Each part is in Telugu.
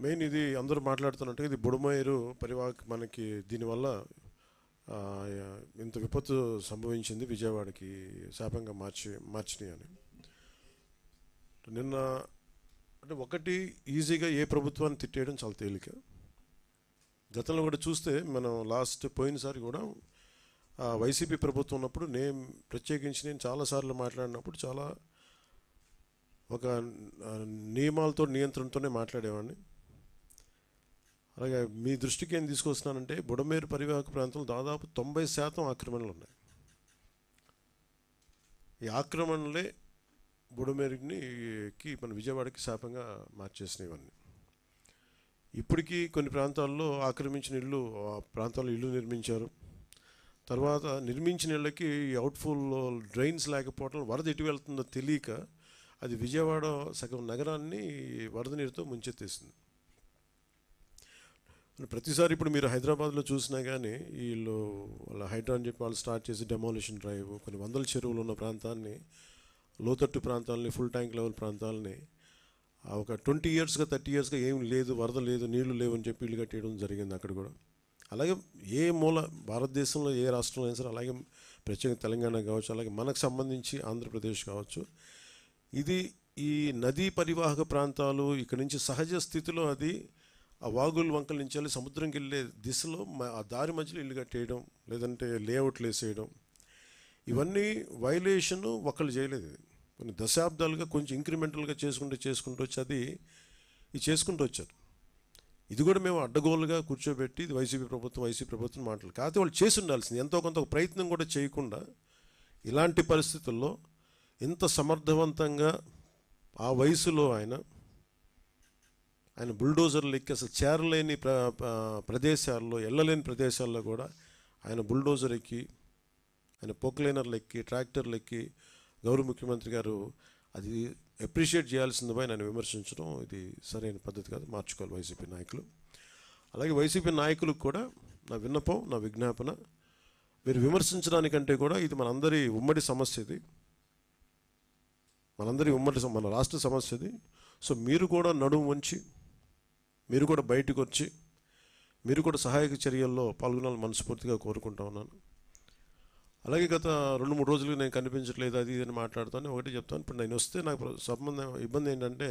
మెయిన్ ఇది అందరూ మాట్లాడుతున్నట్టు ఇది బుడమేరు పరివాహక మనకి దీనివల్ల ఆ, ఇంత విపత్తు సంభవించింది, విజయవాడకి శాపంగా మార్చినాయి అని. నిన్న అంటే ఒకటి, ఈజీగా ఏ ప్రభుత్వాన్ని తిట్టేయడం చాలా తేలిక. గతంలో కూడా చూస్తే మనం పోయినసారి కూడా వైసీపీ ప్రభుత్వం ఉన్నప్పుడు ప్రత్యేకించి నేను చాలాసార్లు మాట్లాడినప్పుడు చాలా ఒక నియమాలతో నియంత్రణతోనే మాట్లాడేవాడిని. అలాగే మీ దృష్టికి ఏం తీసుకొస్తున్నానంటే బుడమేరు పరివాహక ప్రాంతంలో దాదాపు 90% ఆక్రమణలు ఉన్నాయి. ఈ ఆక్రమణలే బుడమేరుకి మన విజయవాడకి శాపంగా మార్చేసినాయి ఇవన్నీ. ఇప్పటికీ కొన్ని ప్రాంతాల్లో ఆక్రమించిన ఇళ్ళు, ఆ ప్రాంతాల్లో ఇళ్ళు నిర్మించారు. తర్వాత నిర్మించిన ఇళ్ళకి అవుట్ఫుల్ డ్రైన్స్ లేకపోవడం, వరద ఎటు వెళ్తుందో తెలియక అది విజయవాడ సగం నగరాన్ని వరద నీరుతో ముంచెత్తేసింది. ప్రతిసారి ఇప్పుడు మీరు హైదరాబాద్లో చూసినా కానీ వీళ్ళు వాళ్ళ హైడ్రా అని చెప్పి వాళ్ళు స్టార్ట్ చేసి డెమాలిషన్ డ్రైవ్, కొన్ని వందల చెరువులు ఉన్న ప్రాంతాన్ని, లోతట్టు ప్రాంతాలని, ఫుల్ ట్యాంక్ లెవెల్ ప్రాంతాలని ఒక 20 ఇయర్స్గా 30 ఇయర్స్గా ఏం లేదు, వరద లేదు, నీళ్లు లేవు అని చెప్పి ఇల్లు కట్టేయడం జరిగింది అక్కడ కూడా. అలాగే ఏ మూల భారతదేశంలో ఏ రాష్ట్రంలో అయినా సరే, అలాగే ప్రత్యేకంగా తెలంగాణ కావచ్చు, అలాగే మనకు సంబంధించి ఆంధ్రప్రదేశ్ కావచ్చు, ఇది ఈ నదీ పరివాహక ప్రాంతాలు ఇక్కడి నుంచి సహజ స్థితిలో అది ఆ వాగుల వంకల నుంచి వెళ్ళి సముద్రంకి వెళ్ళే దిశలో ఆ దారి మధ్యలో ఇల్లు కట్టేయడం, లేదంటే లేఅవుట్లు వేసేయడం, ఇవన్నీ వైలేషను ఒకళ్ళు చేయలేదు. ఇది కొన్ని దశాబ్దాలుగా కొంచెం ఇంక్రిమెంటల్గా చేసుకుంటూ వచ్చి అది చేసుకుంటూ వచ్చారు. ఇది కూడా మేము అడ్డగోలుగా కూర్చోబెట్టి ఇది వైసీపీ ప్రభుత్వం మాటలు కాకపోతే వాళ్ళు చేసి ఉండాల్సింది. ఎంతో కొంత ప్రయత్నం కూడా చేయకుండా ఇలాంటి పరిస్థితుల్లో ఇంత సమర్థవంతంగా ఆ వయసులో ఆయన బుల్డోజర్లు ఎక్కి అసలు చేరలేని ప్రదేశాల్లో, వెళ్ళలేని ప్రదేశాల్లో కూడా ఆయన బుల్డోజర్ ఎక్కి, ఆయన పోక్లైనర్లు ఎక్కి, ట్రాక్టర్లు ఎక్కి గౌరవ ముఖ్యమంత్రి గారు అది అప్రిషియేట్ చేయాల్సింది పోయి ఆయన విమర్శించడం ఇది సరైన పద్ధతి కాదు, మార్చుకోవాలి వైసీపీ నాయకులు. అలాగే వైసీపీ నాయకులకు కూడా నా విన్నపం, నా విజ్ఞాపన, మీరు విమర్శించడానికంటే కూడా ఇది మనందరి ఉమ్మడి సమస్య, ఇది మన రాష్ట్ర సమస్య ఇది. సో మీరు కూడా నడుము వంచి, మీరు కూడా బయటకు వచ్చి, మీరు కూడా సహాయక చర్యల్లో పాల్గొనాలని మనస్ఫూర్తిగా కోరుకుంటా ఉన్నాను. అలాగే గత 2-3 రోజులుగా నేను కనిపించట్లేదు అది అని మాట్లాడుతాను. ఒకటి చెప్తాను, ఇప్పుడు నేను వస్తే నాకు ఇబ్బంది ఏంటంటే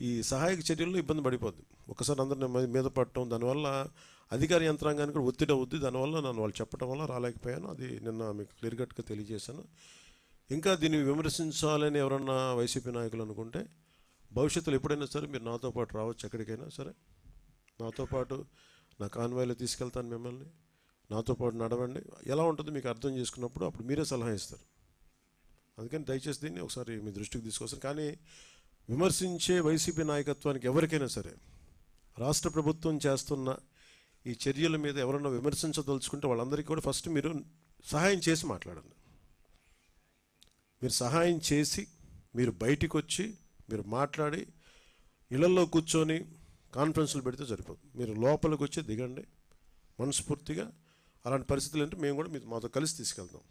ఈ సహాయక చర్యల్లో ఇబ్బంది పడిపోద్ది. ఒకసారి అందరిని మీద పడటం, దానివల్ల అధికార యంత్రాంగానికి కూడా ఒత్తిడి అవుద్ది. దానివల్ల నన్ను వాళ్ళు చెప్పడం వల్ల రాలేకపోయాను. అది నిన్న మీకు క్లియర్ కట్గా తెలియజేశాను. ఇంకా దీన్ని విమర్శించాలని ఎవరన్నా వైసీపీ నాయకులు అనుకుంటే భవిష్యత్తులో ఎప్పుడైనా సరే మీరు నాతో పాటు రావచ్చు, ఎక్కడికైనా సరే నాతో పాటు నా కాన్వాయ్లో తీసుకెళ్తాను మిమ్మల్ని, నాతో పాటు నడవండి. ఎలా ఉంటుందో మీకు అర్థం చేసుకున్నప్పుడు అప్పుడు మీరే సలహా ఇస్తారు. అందుకని దయచేసి దీన్ని ఒకసారి మీ దృష్టికి తీసుకొస్తాను. కానీ విమర్శించే వైసీపీ నాయకత్వానికి ఎవరికైనా సరే రాష్ట్ర ప్రభుత్వం చేస్తున్న ఈ చర్యల మీద ఎవరన్నా విమర్శించదలుచుకుంటే వాళ్ళందరికీ కూడా ఫస్ట్ మీరు సహాయం చేసి మాట్లాడండి. మీరు సహాయం చేసి మీరు బయటికి వచ్చి మీరు మాట్లాడి ఇళ్లలో కూర్చొని కాన్ఫరెన్స్లు పెడితే సరిపోదు. మీరు లోపలికి వచ్చి దిగండి మనస్ఫూర్తిగా. అలాంటి పరిస్థితులు అంటే మేము కూడా మాతో కలిసి తీసుకెళ్తాం.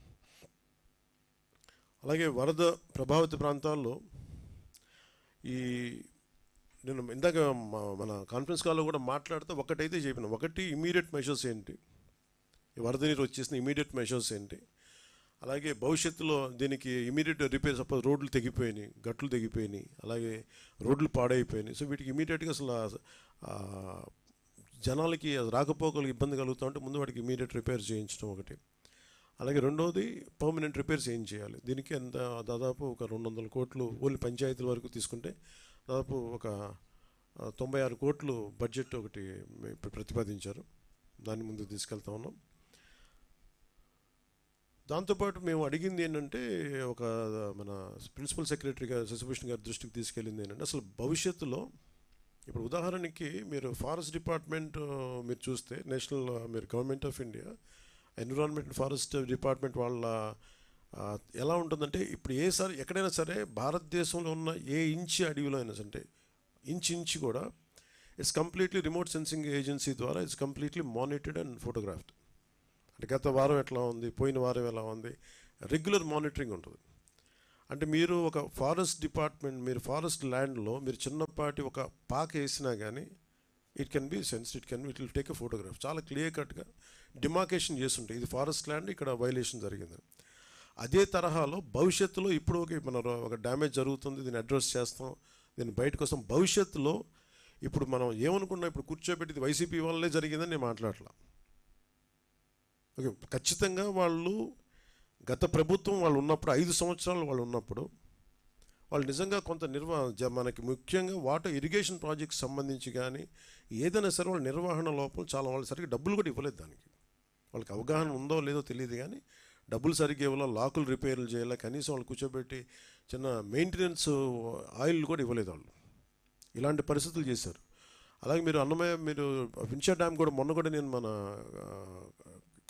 అలాగే వరద ప్రభావిత ప్రాంతాల్లో నేను ఇందాక మన కాన్ఫరెన్స్ కాల్లో కూడా మాట్లాడితే ఒకటైతే చెప్పిన, ఒకటి ఇమీడియట్ మెషర్స్ ఏంటి, ఈ వరద నీరు వచ్చేసిన ఇమీడియట్ మెషర్స్ ఏంటి, అలాగే భవిష్యత్తులో దీనికి ఇమీడియట్ రిపేర్, సపోజ్ రోడ్లు తెగిపోయినాయి, గట్లు తెగిపోయినాయి, అలాగే రోడ్లు పాడైపోయినాయి. సో వీటికి ఇమీడియట్గా అసలు జనాలకి రాకపోకలకు ఇబ్బంది కలుగుతూ ఉంటే ముందు వాటికి ఇమీడియట్ రిపేర్ చేయించడం ఒకటి. అలాగే రెండవది పర్మనెంట్ రిపేర్స్ ఏం చేయాలి. దీనికి దాదాపు ఒక 200 కోట్లు ఓన్లీ పంచాయతీల వరకు తీసుకుంటే దాదాపు ఒక 96 కోట్లు బడ్జెట్ ఒకటి ప్రతిపాదించారు. దాన్ని ముందుకు తీసుకెళ్తా ఉన్నాం. దాంతోపాటు మేము అడిగింది ఏంటంటే మన ప్రిన్సిపల్ సెక్రటరీ గారు శశిభూషణ్ గారి దృష్టికి తీసుకెళ్ళింది ఏంటంటే అసలు భవిష్యత్తులో ఇప్పుడు ఉదాహరణకి మీరు ఫారెస్ట్ డిపార్ట్మెంట్ మీరు చూస్తే మీరు government of India environment forest department వాళ్ళ ఎలా ఉంటుందంటే ఇప్పుడు ఎక్కడైనా సరే భారతదేశంలో ఉన్న ఏ ఇంచి అడవిలో అయినా సరే ఇంచి కూడా it's completely remote sensing agency ద్వారా it's completely monitored and photographed. అంటే గత వారం ఎట్లా ఉంది, పోయిన వారం ఎలా ఉంది, రెగ్యులర్ మానిటరింగ్ ఉంటుంది. అంటే మీరు ఒక ఫారెస్ట్ డిపార్ట్మెంట్, మీరు ఫారెస్ట్ ల్యాండ్లో మీరు చిన్నపాటి ఒక పాక వేసినా కానీ it can be sensed, it will take a photograph. చాలా క్లియర్ కట్గా డిమార్కేషన్ చేస్తుంటాయి, ఇది ఫారెస్ట్ ల్యాండ్, ఇక్కడ వైలేషన్ జరిగింది. అదే తరహాలో భవిష్యత్తులో ఇప్పుడు మన ఒక డ్యామేజ్ జరుగుతుంది, దీన్ని అడ్రస్ చేస్తాం, దీన్ని బయటకు వస్తాం. భవిష్యత్తులో ఇప్పుడు మనం ఏమనుకున్నాం, ఇప్పుడు కూర్చోబెట్టి వైసీపీ వల్లే జరిగిందని నేను మాట్లాడలా. ఓకే, ఖచ్చితంగా వాళ్ళు గత ప్రభుత్వం వాళ్ళు ఉన్నప్పుడు 5 సంవత్సరాలు వాళ్ళు ఉన్నప్పుడు వాళ్ళు నిజంగా కొంత మనకి ముఖ్యంగా వాటర్ ఇరిగేషన్ ప్రాజెక్ట్స్ సంబంధించి కానీ ఏదైనా సరే వాళ్ళ నిర్వహణ లోపం చాలా, వాళ్ళు సరిగ్గా డబ్బులు కూడా ఇవ్వలేదు. దానికి వాళ్ళకి అవగాహన ఉందో లేదో తెలియదు, కానీ డబ్బులు సరిగ్గా ఇవ్వాల, లాకులు రిపేర్లు చేయాలి, కనీసం వాళ్ళు కూర్చోబెట్టి చిన్న మెయింటెనెన్స్ ఆయిల్ కూడా ఇవ్వలేదు వాళ్ళు. ఇలాంటి పరిస్థితులు చేశారు. అలాగే మీరు అన్నమయ్య, మీరు వించా డ్యామ్ కూడా మొన్న కూడా నేను మన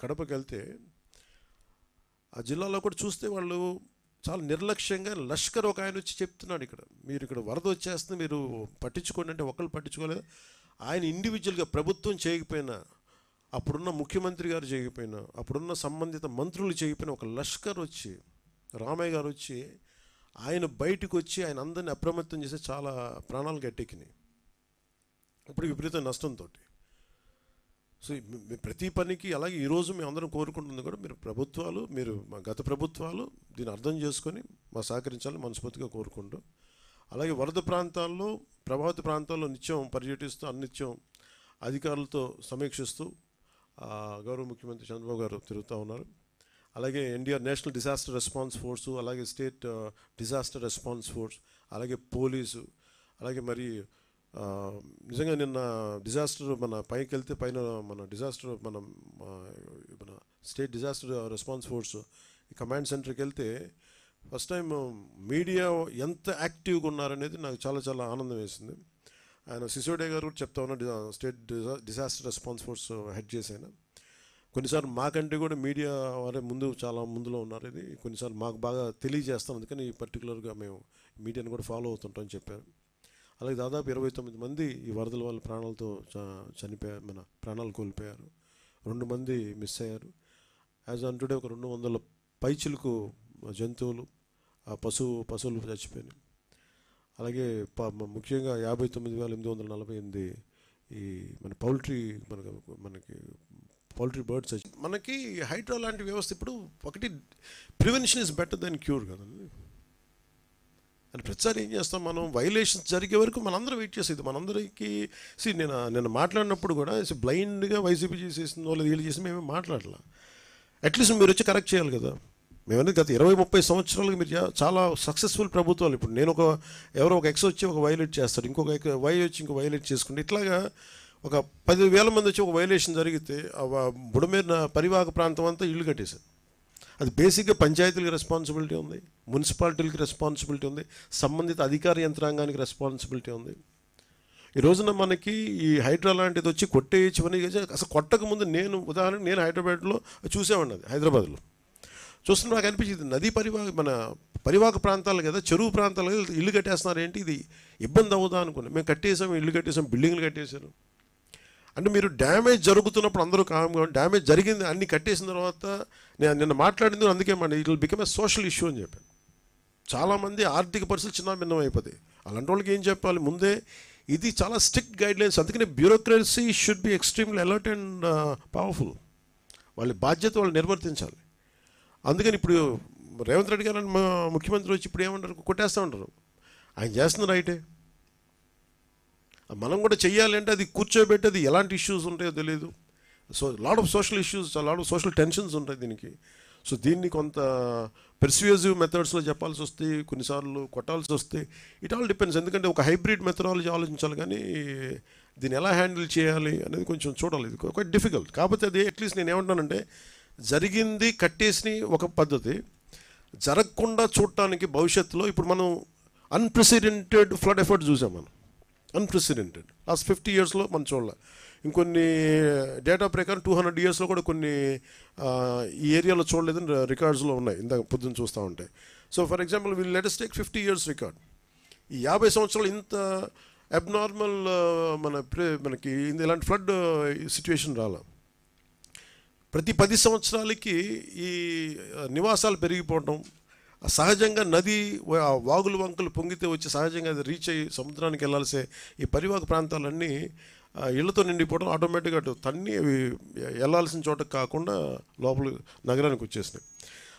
కడపకి వెళ్తే ఆ జిల్లాలో కూడా చూస్తే వాళ్ళు చాలా నిర్లక్ష్యంగా, లష్కర్ ఒక ఆయన వచ్చి చెప్తున్నాడు, మీరు ఇక్కడ వరద వచ్చేస్తుంది మీరు పట్టించుకోండి అంటే ఒకళ్ళు పట్టించుకోలేదు. ఆయన ఇండివిజువల్గా ప్రభుత్వం చేయకపోయినా, అప్పుడున్న ముఖ్యమంత్రి గారు చేయకపోయినా, అప్పుడున్న సంబంధిత మంత్రులు చేయకపోయినా ఒక లష్కర్ వచ్చి, రామయ్య గారు వచ్చి ఆయన బయటకు వచ్చి ఆయన అందరినీ అప్రమత్తం చేసి చాలా ప్రాణాలు గట్టెక్కినాయి ఇప్పుడు విపరీత నష్టంతో. సో ప్రతి పనికి అలాగే ఈరోజు మేము అందరం కోరుకుంటుంది కూడా మీరు ప్రభుత్వాలు, మీరు గత ప్రభుత్వాలు దీన్ని అర్థం చేసుకొని మా సహకరించాలని మనస్ఫూర్తిగా కోరుకుంటూ, అలాగే వరద ప్రాంతాల్లో, ప్రభావిత ప్రాంతాల్లో నిత్యం పర్యటిస్తూ అన్నిత్యం అధికారులతో సమీక్షిస్తూ గౌరవ ముఖ్యమంత్రి చంద్రబాబు గారు తిరుగుతూ ఉన్నారు. అలాగే NDR national disaster response force, అలాగే స్టేట్ డిజాస్టర్ రెస్పాన్స్ ఫోర్స్, అలాగే పోలీసు, అలాగే మరి నిజంగా నిన్న డిజాస్టర్ మన పైకి వెళ్తే పైన మన డిజాస్టర్ మన state disaster response force command సెంటర్కి వెళ్తే ఫస్ట్ టైం మీడియా ఎంత యాక్టివ్గా ఉన్నారనేది నాకు చాలా చాలా ఆనందం వేసింది. ఆయన సిసోడే గారు కూడా చెప్తా ఉన్నారు, state disaster response force head చేసి ఆయన. కొన్నిసార్లు మాకంటే కూడా మీడియా వారే చాలా ముందులో ఉన్నారు, ఇది కొన్నిసార్లు మాకు బాగా తెలియజేస్తాం, అందుకని పర్టికులర్గా మేము మీడియాని కూడా ఫాలో అవుతుంటామని చెప్పారు. అలాగే దాదాపు 29 మంది ఈ వరదల వల్ల ప్రాణాలతో చనిపోయారు, మన ప్రాణాలు కోల్పోయారు, 2 మంది మిస్ అయ్యారు. యాజ్ ఆన్ టుడే ఒక 200 పైచిలకు జంతువులు, పశువులు చచ్చిపోయినాయి. అలాగే ముఖ్యంగా 59,848 ఈ మన మనకి పౌల్ట్రీ బర్డ్స్ మనకి హైడ్రా లాంటి వ్యవస్థ. ఇప్పుడు ఒకటి prevention is better than cure కదండి. అని ప్రతిసారి ఏం చేస్తాం మనం, వైలేషన్స్ జరిగే వరకు మనందరం వెయిట్ చేసేది. మనందరికీ నేను మాట్లాడినప్పుడు కూడా బ్లైండ్గా వైసీపీ చేసేసిందో లేదా వీళ్ళు చేసి మేమే మాట్లాడాల. అట్లీస్ట్ మీరు వచ్చి కరెక్ట్ చేయాలి కదా. మేమనేది గత 20-30 సంవత్సరాలుగా మీరు చాలా సక్సెస్ఫుల్ ప్రభుత్వాలు. ఇప్పుడు నేను ఎవరో ఒక ఎక్స్ వచ్చి ఒక వైలేట్ చేస్తాడు, ఇంకొక వై వచ్చి ఇంకో వైలేట్ చేసుకుంటే, ఇట్లాగా ఒక 10,000 మంది వచ్చి ఒక వైలేషన్ జరిగితే బుడమేరు పరివాహక ప్రాంతం అంతా ఇళ్ళు కట్టేశారు. అది బేసిక్గా పంచాయతీలకు రెస్పాన్సిబిలిటీ ఉంది, మున్సిపాలిటీలకి రెస్పాన్సిబిలిటీ ఉంది, సంబంధిత అధికార యంత్రాంగానికి రెస్పాన్సిబిలిటీ ఉంది. ఈ రోజున మనకి ఈ హైడ్రా లాంటిది వచ్చి కొట్టేయచ్చని అసలు కొట్టకముందు ఉదాహరణకు నేను హైదరాబాద్లో చూసేవాడిని, అది హైదరాబాద్లో చూస్తున్నా నాకు అనిపించింది, నదీ మన పరివాహక ప్రాంతాలు కదా, చెరువు ప్రాంతాలు కదా ఇల్లు కట్టేస్తున్నారు, ఏంటి ఇది ఇబ్బంది అవుదా అనుకున్నాను. మేము కట్టేసాం, ఇల్లు కట్టేసాం, బిల్డింగ్లు కట్టేశారు. అంటే మీరు డ్యామేజ్ జరుగుతున్నప్పుడు అందరూ కామ్గా, డ్యామేజ్ జరిగింది అన్ని కట్టేసిన తర్వాత నేను నిన్న మాట్లాడింది అందుకే it will become a social issue అని చెప్పాను. చాలామంది ఆర్థిక పరిస్థితులు చిన్న భిన్నం అయిపోతాయి. అలాంటి వాళ్ళకి ఏం చెప్పాలి, ముందే ఇది చాలా స్ట్రిక్ట్ గైడ్లైన్స్. అందుకనే bureaucracy should be extremely alert and powerful. వాళ్ళ బాధ్యత వాళ్ళు నిర్వర్తించాలి. అందుకని ఇప్పుడు రేవంత్ రెడ్డి గారు ముఖ్యమంత్రి వచ్చి ఇప్పుడు ఏమంటారు, కొట్టేస్తూ ఉంటారు. ఆయన చేస్తున్న రైటే, మనం కూడా చెయ్యాలి. అంటే అది కూర్చోబెట్టి అది ఎలాంటి ఇష్యూస్ ఉంటాయో తెలియదు. So lot of social issues, lot of social tensions ఉంటాయి దీనికి. సో దీన్ని కొంత పెర్స్యూజివ్ మెథడ్స్లో చెప్పాల్సి వస్తే, కొన్నిసార్లు కొట్టాల్సి వస్తే, ఇట్ ఆల్ డిపెండ్స్. ఎందుకంటే ఒక హైబ్రిడ్ మెథడాలజీ ఆలోచించాలి, కానీ దీన్ని ఎలా హ్యాండిల్ చేయాలి అనేది కొంచెం చూడాలి. ఇది ఒక డిఫికల్ట్. కాకపోతే అది అట్లీస్ట్ నేను ఏమంటానంటే, జరిగింది కట్టేసి ఒక పద్ధతి, జరగకుండా చూడటానికి భవిష్యత్తులో ఇప్పుడు మనం అన్ప్రెసిడెంటెడ్ ఫ్లడ్ ఎఫర్ట్ చూసాం. మనం అన్ప్రెసిడెంటెడ్ లాస్ట్ 50 yearsలో మనం చూడాలి. ఇంకొన్ని డేటా ప్రకారం 200 yearsలో కూడా కొన్ని ఈ ఏరియాలో చూడలేదని రికార్డ్స్లో ఉన్నాయి, ఇందాక పొద్దున్న చూస్తూ ఉంటాయి. So for example will let us take 50 years record. ఈ 50 సంవత్సరాలు ఇంత అబ్నార్మల్ మనకి ఇలాంటి ఫ్లడ్ సిచ్యువేషన్ రాలా. ప్రతి 10 సంవత్సరాలకి ఈ నివాసాలు పెరిగిపోవటం, సహజంగా నది వాగులు వంకలు పొంగితే వచ్చి సహజంగా అది రీచ్ అయ్యి సముద్రానికి వెళ్ళాల్సే ఈ పరివాహక ప్రాంతాలన్నీ ఇళ్లతో నిండిపోవడం, ఆటోమేటిక్గా అటు తన్ని అవి వెళ్ళాల్సిన చోట కాకుండా లోపల నగరానికి వచ్చేసినాయి.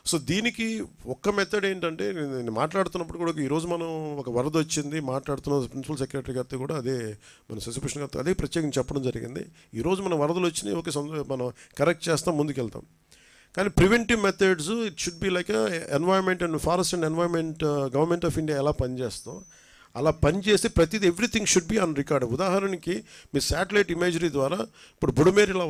సో దీనికి ఒక్క మెథడ్ ఏంటంటే, నేను మాట్లాడుతున్నప్పుడు కూడా ఈరోజు మనం ఒక వరద వచ్చింది మాట్లాడుతున్న ప్రిన్సిపల్ సెక్రటరీ గారితో కూడా అదే, మన శశిభూషణ్ గారితో అదే ప్రత్యేకంగా చెప్పడం జరిగింది. ఈరోజు మన వరదలు వచ్చినాయి, ఓకే, మనం కరెక్ట్ చేస్తాం, ముందుకెళ్తాం. కానీ preventive methods it should be like environment and forest and environment government of India ఎలా పనిచేస్తాం అలా పనిచేసి ప్రతిదీ everything should be on record. ఉదాహరణకి మీ శాటిలైట్ ఇమేజరీ ద్వారా ఇప్పుడు బుడమేరులా